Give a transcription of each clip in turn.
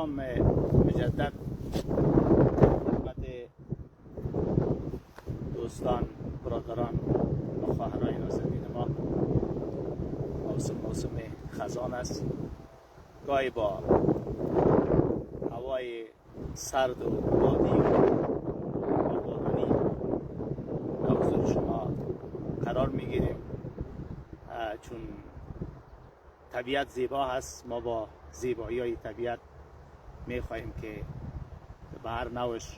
سلام مجدد خدمت دوستان، برادران و خواهرای نازنین ما. موسم خزان است. گاهی با هوای سرد و بادی و بارانی در حضور شما قرار میگیریم، چون طبیعت زیبا هست. ما با زیبایی های طبیعت میخواهیم که به هر نوش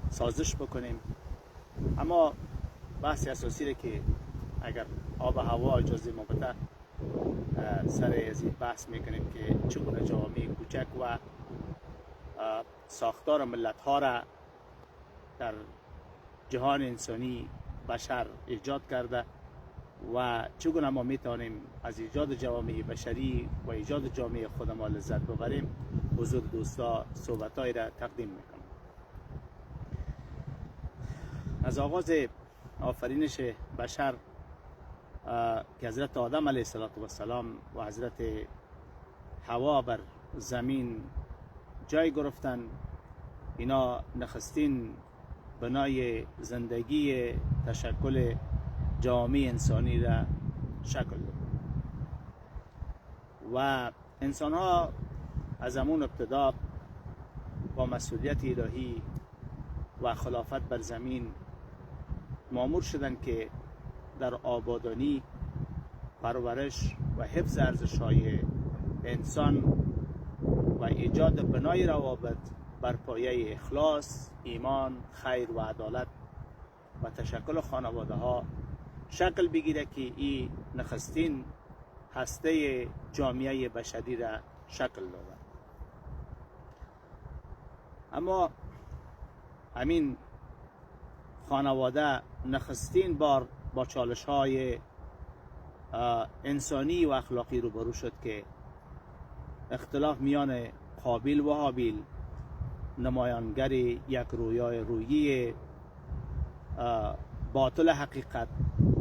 سازش بکنیم. اما بحث اساسی را که اگر آب و هوا اجازه ما بده سر از این بحث میکنیم که چگونه جوامع کوچک و ساختار ملت ها را در جهان انسانی بشر ایجاد کرده و چگونه ما میتونیم از ایجاد جوامع بشری و ایجاد جامعه خود ما لذت ببریم. حضور دوستا صحبتایی را تقدیم میکنم. از آغاز آفرینش بشر که حضرت آدم علیه السلام و حضرت حوا بر زمین جای گرفتن، اینا نخستین بنای زندگی تشکل جامعه انسانی را شکل داد و انسان ها از همون ابتدا با مسئولیت الهی و خلافت بر زمین مأمور شدند که در آبادانی، پرورش و حفظ ارزش‌های انسان و ایجاد بنای روابط بر پایه اخلاص، ایمان، خیر و عدالت و تشکل خانواده ها شکل بگیره که این نخستین هسته جامعه بشری را شکل داده. اما همین خانواده نخستین بار با چالش های انسانی و اخلاقی روبرو شد که اختلاف میان قابیل و هابیل نمایانگر یک رویی باطل حقیقت،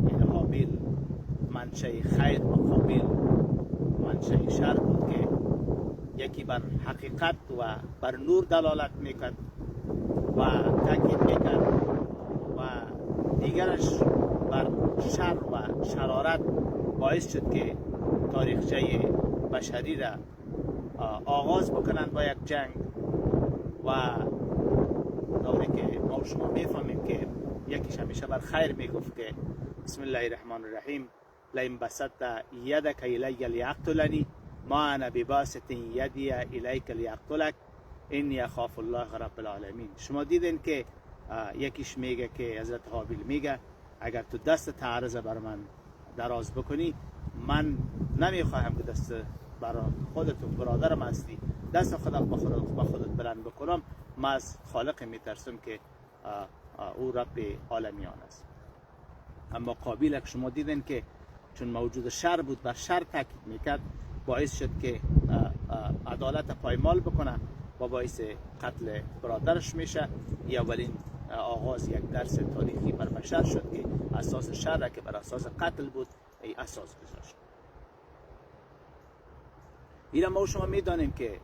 این هابیل منشأ خیر و قابیل منشأ شر بود که یکی بر حقیقت و بر نور دلالت میکرد و تاکید میکرد و دیگرش بر شر و شرارت، باعث شد که تاریخچه بشری را آغاز بکنند با یک جنگ و دوری که ما و شما میفهمیم که یکیش همیشه بر خیر میگفت که بسم الله الرحمن الرحیم لئن بسطت یدک الی لیقتلنی ما انا بباسط یدی الیک لیقتلک انی اخاف الله رب العالمین. شما دیدین که یکیش میگه که حضرت هابیل میگه اگر تو دست تعرض بر من دراز بکنی، من نمیخواهم که دست برای خودت برادرم هستی دست خودم با خودت بلند بکنم. من از خالق میترسم که او رب عالمیان است. اما قابیل شما دیدین که چون موجود شر بود بر شر تاکید میکرد، باعث شد که عدالت پایمال بکنه و باعث قتل برادرش میشه. اولین آغاز یک درس تاریخی بر بشر شد که اساس شر که بر اساس قتل بود ای اساس گذاشت. اینا ما شما میدانیم که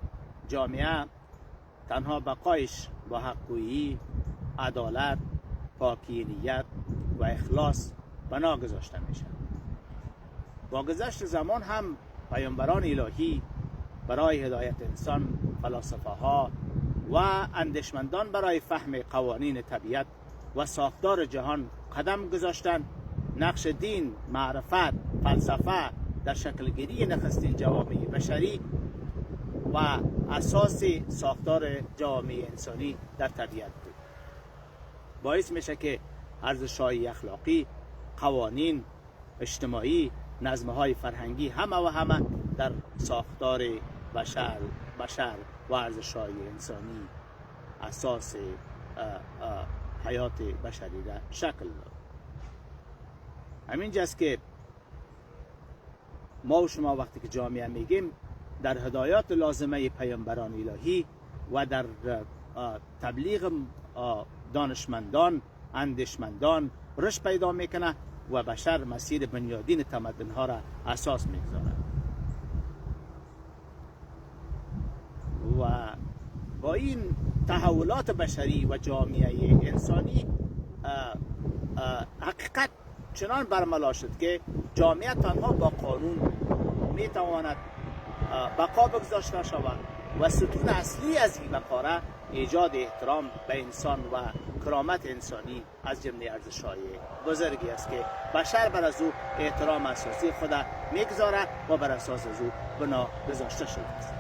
جامعه تنها بقایش با حقگویی، عدالت، پاکی نیت و اخلاص بنا گذاشته میشه. با گذشت زمان هم پیامبران الهی برای هدایت انسان، فلاسفه ها و اندیشمندان برای فهم قوانین طبیعت و ساختار جهان قدم گذاشتند. نقش دین، معرفت، فلسفه در شکل گیری نخستین جوامع بشری و اساس ساختار جوامع انسانی در طبیعت بود. باعث میشه که ارزش‌های اخلاقی، قوانین اجتماعی، نظم‌های فرهنگی همه در ساختار بشر و ارزش‌های انسانی اساس حیات بشری را شکل داد. همینجاست که ما و شما وقتی که جامعه میگیم در هدایات لازمه پیامبران الهی و در تبلیغ دانشمندان، اندیشمندان رشد پیدا میکنه و بشر مسیر بنیادین تمدن ها را اساس میگذاره. و با این تحولات بشری و جامعه انسانی حقیقت چنان برملا شد که جامعه تنها با قانون می تواند بقا بگذاشته شود و ستون اصلی از این بقا را ایجاد احترام به انسان و کرامت انسانی از جمله ارزش‌های بزرگی است که بشر بر از او احترام اساسی خود میگذاره و بر اساس از او بنا گذاشته شده است.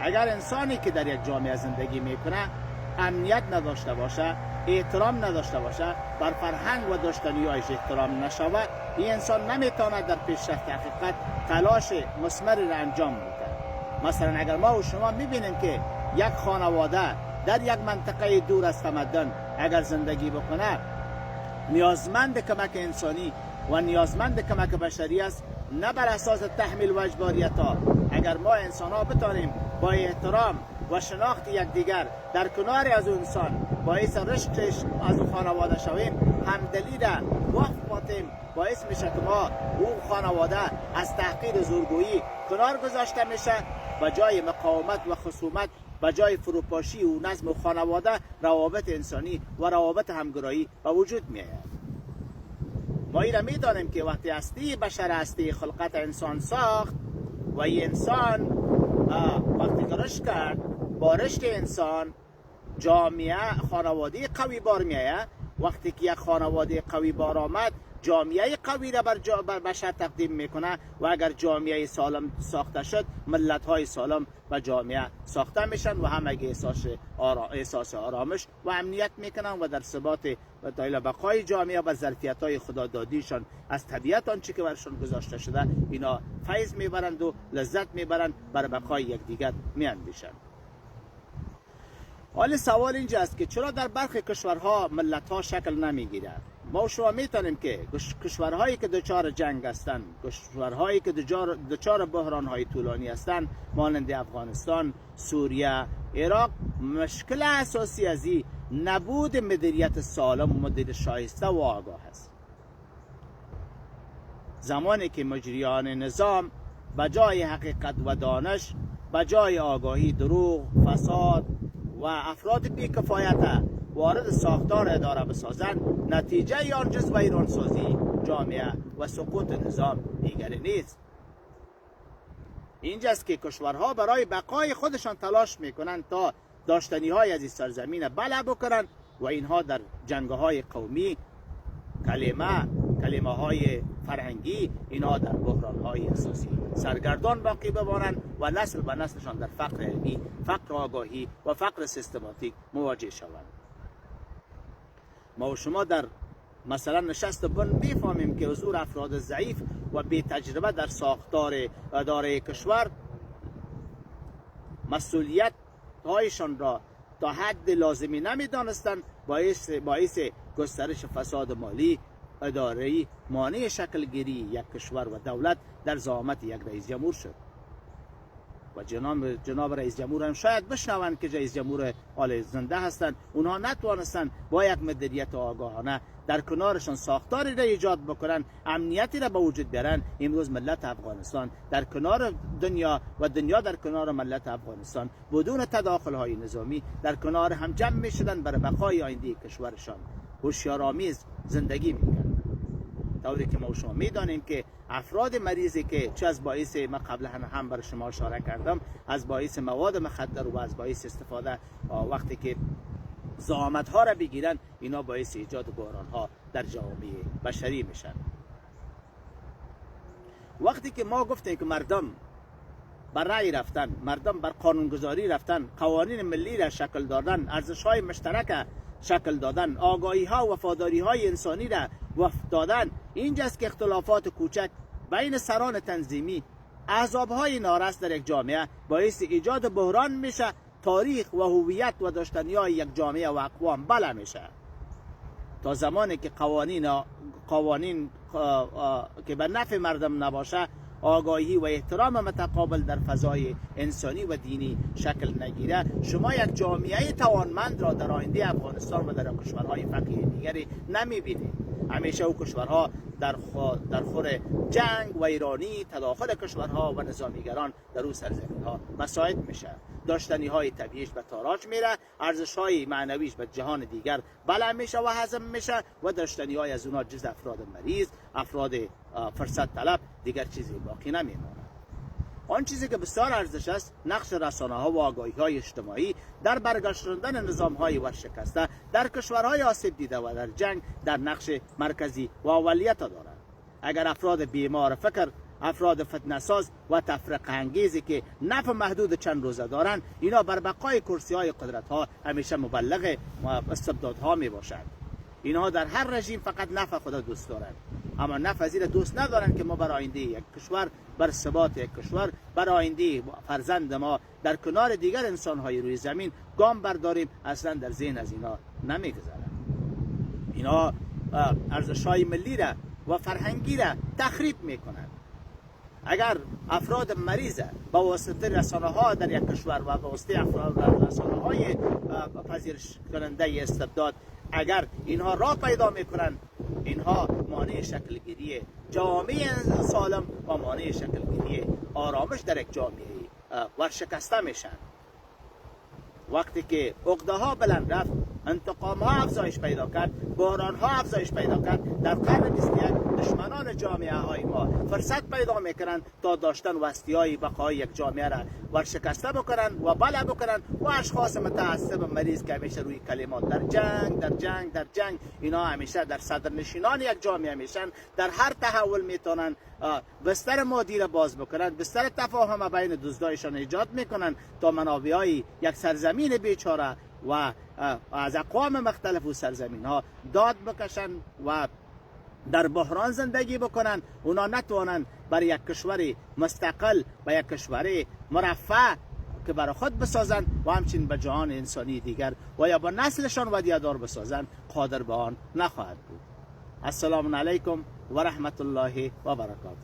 اگر انسانی که در یک جامعه زندگی میکنه امنیت نداشته باشه، احترام نداشته باشه، بر فرهنگ و داشتنی‌هایش احترام نشود، این انسان نمیتواند در پیشرفت حقیقت تلاش مثمری را انجام بده. مثلا اگر ما و شما میبینیم که یک خانواده در یک منطقه دور از تمدن اگر زندگی بکنه، نیازمند کمک انسانی و نیازمند کمک بشری است، نه بر اساس تحمیل و اجباریت ها. اگر ما انسان ها بتانیم با احترام و شناخت یکدیگر در کنار از اون انسان باعث رشدش از اون خانواده شویم، همدلی را وقت باتیم، باعث میشه که ما اون خانواده از تحقیر زورگویی کنار گذاشته میشه و جای مقاومت و خصومت و جای فروپاشی و نظم و خانواده روابط انسانی و روابط همگرایی به وجود میآید. ما این را میدانیم که وقتی هستی بشر هستی خلقت انسان ساخت و این انسان وقتی که رشد کرد، با رشد انسان جامعه خانواده قوی بار میآید. وقتی که یک خانواده قوی بار آمد، جامعه قوی را بر بشر تقدیم میکنه و اگر جامعه سالم ساخته شد، ملت های سالم و جامعه ساخته میشن و همه احساس آرامش و امنیت میکنن و در ثبات و تا بقای جامعه و ظرفیت های خدادادیشان از طبیعت آنچه که برشان گذاشته شده اینا فیض میبرند و لذت میبرند، بر بقای یکدیگر میاندیشند. حالا سوال اینجا است که چرا در برخی کشورها ملت ها شکل نمیگیره؟ ما شما میتونیم که کشورهایی که دچار جنگ هستند، کشورهایی که دچار بحران های طولانی هستند، مانند افغانستان، سوریه، عراق، مشکل اساسی از این نبود مدیریت سالم و مدیریت شایسته و آگاه است. زمانی که مجریان نظام بجای حقیقت و دانش، بجای آگاهی دروغ، فساد و افراد بی‌کفایت وارد ساختار اداره بسازند، نتیجه آن جز ویرانسازی جامعه و سقوط نظام دیگری نیست. اینجاست که کشورها برای بقای خودشان تلاش میکنند تا داشتنی های از این سرزمین بله بکنند و اینها در جنگ های قومی، کلمه های فرهنگی، اینها در بحران های اساسی سرگردان باقی بمانند و نسل به نسلشان در فقر علمی، فقر آگاهی و فقر سیستماتیک مواجه شوند. ما و شما در مثلا نشست بن میفهمیم که حضور افراد ضعیف و بی تجربه در ساختار اداره کشور مسئولیت هایشان را تا حد لازمی نمیدانستند، باعث گسترش فساد مالی اداری مانع شکل گیری یک کشور و دولت در زعامت یک رئیس جمهور شد. و جناب رئیس جمهور هم شاید بشنوند که رئیس جمهور حال زنده هستند، اونها نتوانستند با یک مدیریت آگاهانه در کنارشان ساختاری را ایجاد بکنن، امنیتی را به وجود بیارن. امروز ملت افغانستان در کنار دنیا و دنیا در کنار ملت افغانستان بدون تداخل های نظامی در کنار هم جمع می شدن برای بقای آینده کشورشان هوشیارآمیز زندگی میکنن. طوری که ما شما میدانیم که افراد مریضی که چه از باعث، ما قبلا هم بر شما اشاره کردم، از باعث مواد مخدر و از باعث استفاده وقتی که زعامت ها را بگیرن، اینا باعث ایجاد بحران ها در جامعه بشری میشن. وقتی که ما گفتیم که مردم بر رأی رفتن، مردم بر قانونگذاری رفتن، قوانین ملی را شکل دادن، ارزش های مشترک شکل دادن، آگاهی ها و وفاداری های انسانی را وفق دادن، اینجاست که اختلافات کوچک بین سران تنظیمی، احزاب های نارس در یک جامعه باعث ایجاد بحران میشه، تاریخ و هویت و داشتنی های یک جامعه و اقوام بله میشه. تا زمانی که قوانین که به نفع مردم نباشه، آگاهی و احترام متقابل در فضای انسانی و دینی شکل نگیره، شما یک جامعه توانمند را در آینده افغانستان و در کشورهای فقیر دیگری نمیبینید. همیشه او کشورها در خور جنگ و ایرانی، تداخل کشورها و نظامیگران در او سرزمین ها مساعد میشه. داشتنی های طبیعیش به تاراج میره، ارزش های معنویش به جهان دیگر بلع میشه و هضم میشه و داشتنی های از اونها جز افراد مریض، افراد فرصت طلب دیگر چیزی باقی نمیمونه. آن چیزی که بسیار ارزش است نقش رسانه ها و آگاهی های اجتماعی در برگشتاندن نظام های ورشکسته در کشورهای آسیب دیده و در جنگ در نقش مرکزی و اولیت دارند. اگر افراد بیمار فکر، افراد فتنه‌ساز و تفرقه انگیزی که نفع محدود چند روزه دارند، اینا بر بقای کرسی های قدرت ها همیشه مبلغ استبدادها می باشند. اینها در هر رژیم فقط نفع خود دوست دارند، اما نفع زیر دوست ندارند که ما بر آینده یک کشور، بر ثبات یک کشور، بر آینده فرزند ما در کنار دیگر انسان‌های روی زمین گام برداریم. اصلا در ذهن از اینا نمیگذرند. اینا ارزش‌های ملی را و فرهنگی را تخریب میکنند. اگر افراد مریض با واسطه رسانه‌ها در یک کشور و با واسطه افراد رسانه‌های پذیرش کننده استبداد اگر اینها راه پیدا میکنند، اینها مانع شکل گیری جامعه سالم و مانع شکل گیری آرامش در یک جامعه ورشکسته میشن. وقتی که عقده ها بلند رفت، انتقام ها افزایش پیدا کرد، بحران ها افزایش پیدا کرد، در قرن 21 دشمنان جامعه های ما فرصت پیدا میکنند تا داشتن وسطی های بقای یک جامعه را ورشکسته بکنند و بلع بکنند و اشخاص متعصب مریض که همیشه روی کلمات در جنگ اینا همیشه در صدرنشینان یک جامعه میشن، در هر تحول میتونن بستر مادی را باز بکنند، بستر تفاهم بین دوستایشان ایجاد میکنند تا منابع های یک سرزمین بیچاره و از اقوام مختلف و سرزمین ها داد بکشن و در بحران زندگی بکنن. اونا نتوانند برای یک کشور مستقل و یک کشور مرفه که برای خود بسازن و همچنین به جهان انسانی دیگر و یا با نسلشان ودیع‌دار بسازن قادر به آن نخواهد بود. السلام علیکم و رحمت الله و برکاته.